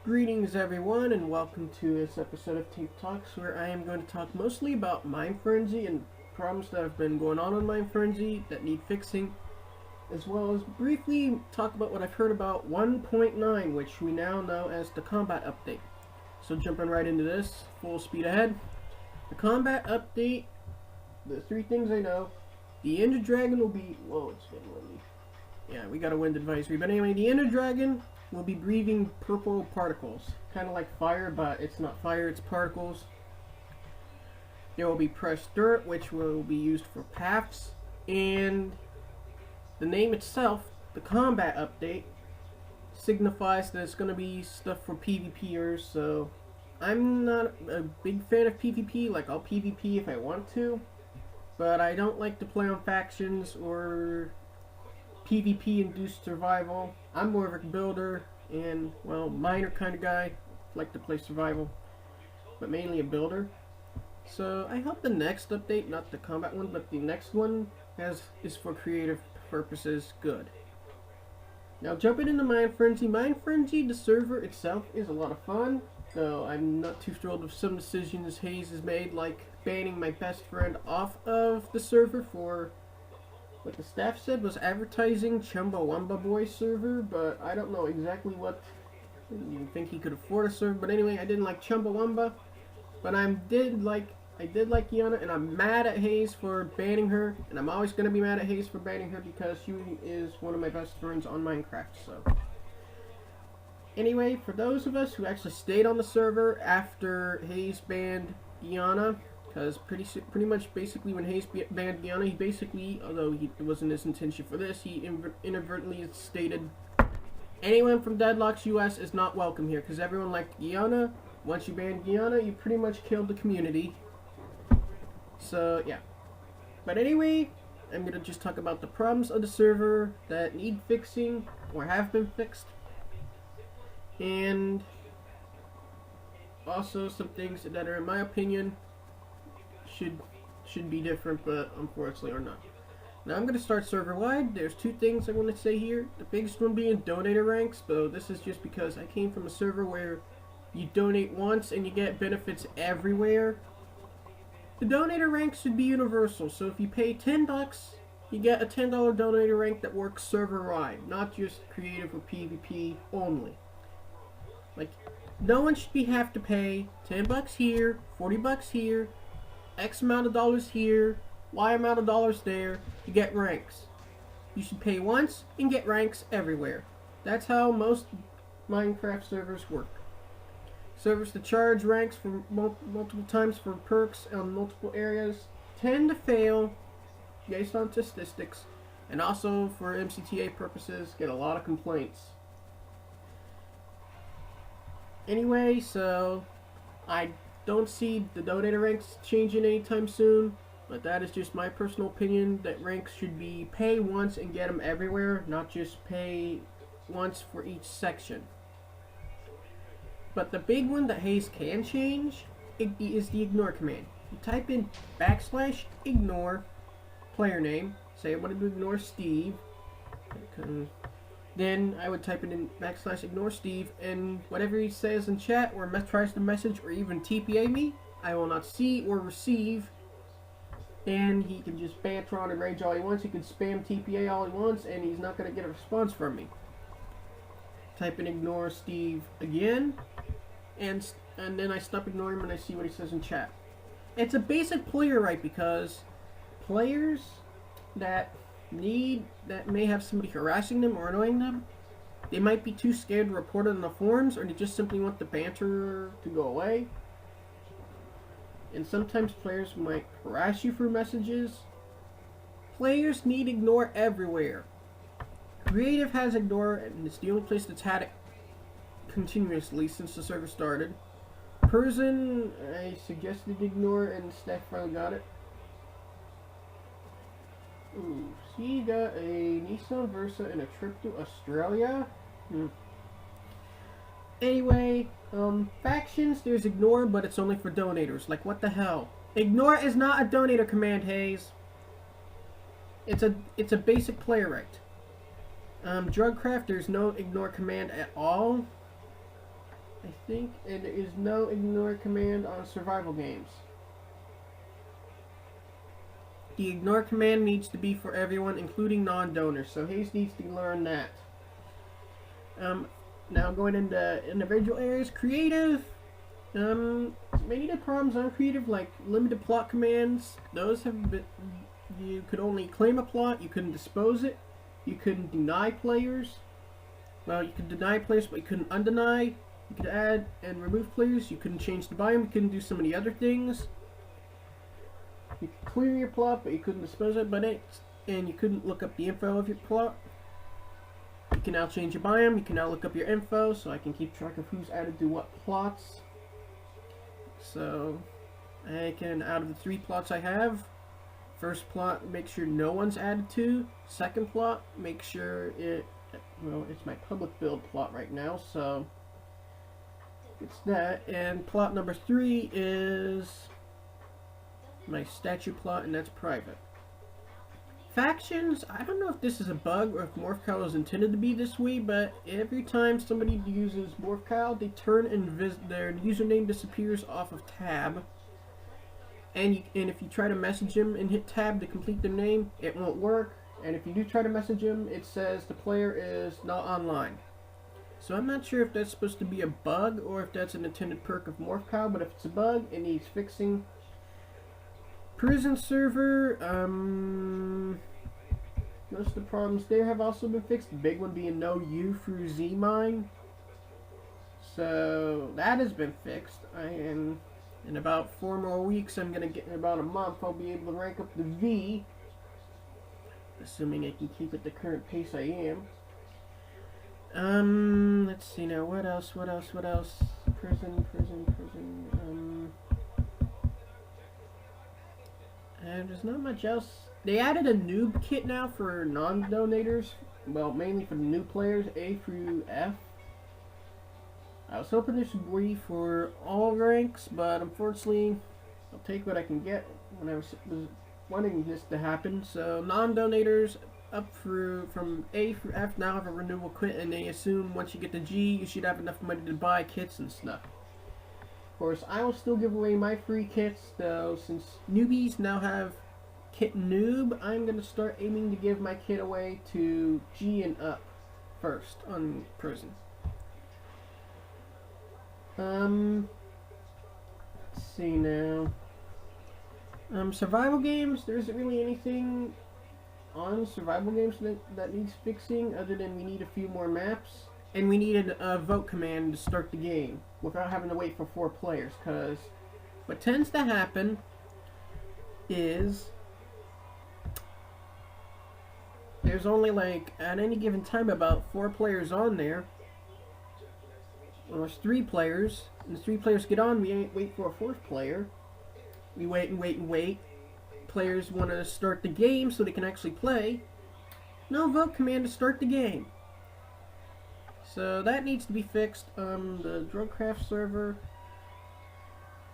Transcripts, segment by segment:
Greetings everyone and welcome to this episode of Tape Talks where I am going to talk mostly about Minefrenzy and problems that have been going on Minefrenzy that need fixing, as well as briefly talk about what I've heard about 1.9, which we now know as the combat update. So jumping right into this, full speed ahead. The combat update, the three things I know: the Ender Dragon will be, whoa, it's getting windy. Yeah, we got a wind advisory, but anyway, the Ender Dragon will be breathing purple particles. Kind of like fire, but it's not fire, it's particles. There will be pressed dirt, which will be used for paths. And the name itself, the combat update, signifies that it's going to be stuff for PvPers. So I'm not a big fan of PvP. Like, I'll PvP if I want to, but I don't like to play on factions or PvP-induced survival. I'm more of a builder and, well, miner kind of guy. Like to play survival, but mainly a builder. So I hope the next update, not the combat one, but the next one is for creative purposes good. Now jumping into Minefrenzy. Minefrenzy, the server itself is a lot of fun, though I'm not too thrilled with some decisions haydz has made, like banning my best friend off of the server for what the staff said was advertising Chumbawamba Boy server, but I don't know exactly what. I didn't even think he could afford a server, but anyway, I didn't like Chumbawamba, but I did like Yana, and I'm mad at haydz for banning her, and I'm always going to be mad at haydz for banning her because she is one of my best friends on Minecraft. So anyway, for those of us who actually stayed on the server after haydz banned Yana, because pretty much basically when haydz banned Yana, he basically, although it wasn't his intention for this, he inadvertently stated, anyone from Deadlocks US is not welcome here, because everyone liked Yana. Once you banned Yana, you pretty much killed the community. So, yeah. But anyway, I'm going to just talk about the problems of the server that need fixing, or have been fixed. And also some things that are, in my opinion, should be different, but unfortunately are not. Now I'm going to start server-wide. There's two things I want to say here. The biggest one being donator ranks, though this is just because I came from a server where you donate once and you get benefits everywhere. The donator ranks should be universal, so if you pay $10, you get a $10 donator rank that works server-wide, not just creative or PvP only. Like, no one should have to pay $10 here, $40 here, X amount of dollars here, Y amount of dollars there to get ranks. You should pay once and get ranks everywhere. That's how most Minecraft servers work. Servers that charge ranks for multiple times for perks on multiple areas tend to fail based on statistics, and also for MCTA purposes get a lot of complaints. Anyway, so I don't see the donator ranks changing anytime soon, but that is just my personal opinion, that ranks should be pay once and get them everywhere, not just pay once for each section. But the big one that haydz can change is the ignore command. You type in \ignore player name, say I wanted to ignore Steve, then I would type it in \ignore Steve, and whatever he says in chat or tries to message or even TPA me, I will not see or receive. And he can just banter on and rage all he wants. He can spam TPA all he wants, and he's not going to get a response from me. Type in ignore Steve again, and then I stop ignoring him and I see what he says in chat. It's a basic player right, because players that may have somebody harassing them or annoying them, they might be too scared to report it on the forums, or they just simply want the banter to go away. And sometimes players might harass you for messages. Players need ignore everywhere. Creative has ignore, and it's the only place that's had it continuously since the server started. Person, I suggested ignore, and staff finally got it. Ooh, so you got a Nissan Versa and a trip to Australia? Anyway, factions, there's ignore, but it's only for donators. Like, what the hell? Ignore is not a donator command, haydz. It's a basic player right. Drugcraft, there's no ignore command at all. I think, and there is no ignore command on survival games. The ignore command needs to be for everyone, including non-donors, so haydz needs to learn that. Now going into individual areas, creative. Many of the problems on creative, like limited plot commands, those have been, you could only claim a plot, you couldn't dispose it, you couldn't deny players. Well, you could deny players, but you couldn't undeny. You could add and remove players, you couldn't change the biome, you couldn't do so many other things. You could clear your plot, but you couldn't dispose of it, and you couldn't look up the info of your plot. You can now change your biome, you can now look up your info, so I can keep track of who's added to what plots. So, I can, out of the 3 plots I have, first plot, make sure no one's added to. Second plot, make sure it's my public build plot right now, so it's that. And plot number 3 is my statue plot, and that's private. Factions, I don't know if this is a bug or if Morphcow is intended to be this way, but every time somebody uses Morphcow, they turn and their username disappears off of tab. And if you try to message them and hit tab to complete their name, it won't work. And if you do try to message them, it says the player is not online. So I'm not sure if that's supposed to be a bug or if that's an intended perk of Morphcow, but if it's a bug, it needs fixing. Prison server, most of the problems there have also been fixed. The big one being no U through Z mine. So that has been fixed. In about 4 more weeks, I'm gonna get in about a month, I'll be able to rank up the V. Assuming I can keep at the current pace I am. Let's see now, what else? Prison. And there's not much else. They added a noob kit now for non-donators. Well, mainly for the new players, A through F. I was hoping this would be for all ranks, but unfortunately, I'll take what I can get when I was wanting this to happen. So, non-donators up through from A through F now have a renewal kit, and they assume once you get to G, you should have enough money to buy kits and stuff. Of course, I will still give away my free kits, though, since newbies now have kit noob, I'm going to start aiming to give my kit away to G and up first on prison. Let's see now. Survival games, there isn't really anything on survival games that needs fixing, other than we need a few more maps. And we need a vote command to start the game without having to wait for 4 players, because what tends to happen is there's only, like, at any given time about 4 players on there. Well, there's 3 players, and the 3 players get on, we wait for a 4th player. We wait and wait and wait. Players want to start the game so they can actually play. No vote command to start the game. So that needs to be fixed. The Drugcraft server,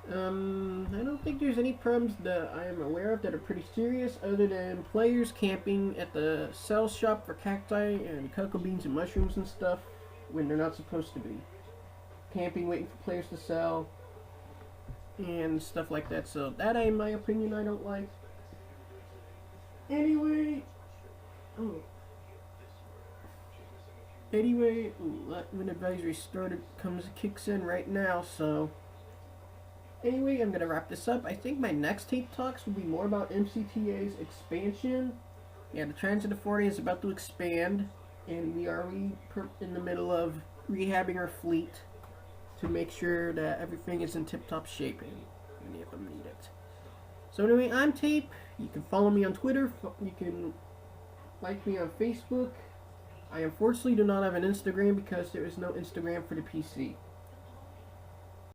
I don't think there's any problems that I am aware of that are pretty serious, other than players camping at the sell shop for cacti and cocoa beans and mushrooms and stuff when they're not supposed to be. Camping, waiting for players to sell, and stuff like that. So that, in my opinion, I don't like. Anyway, when advisory started kicks in right now, so anyway, I'm gonna wrap this up. I think my next tape talks will be more about MCTA's expansion. Yeah, the Transit Authority is about to expand, and we are in the middle of rehabbing our fleet to make sure that everything is in tip-top shape and many of them need it. So anyway, I'm Tape. You can follow me on Twitter. You can like me on Facebook. I unfortunately do not have an Instagram because there is no Instagram for the PC.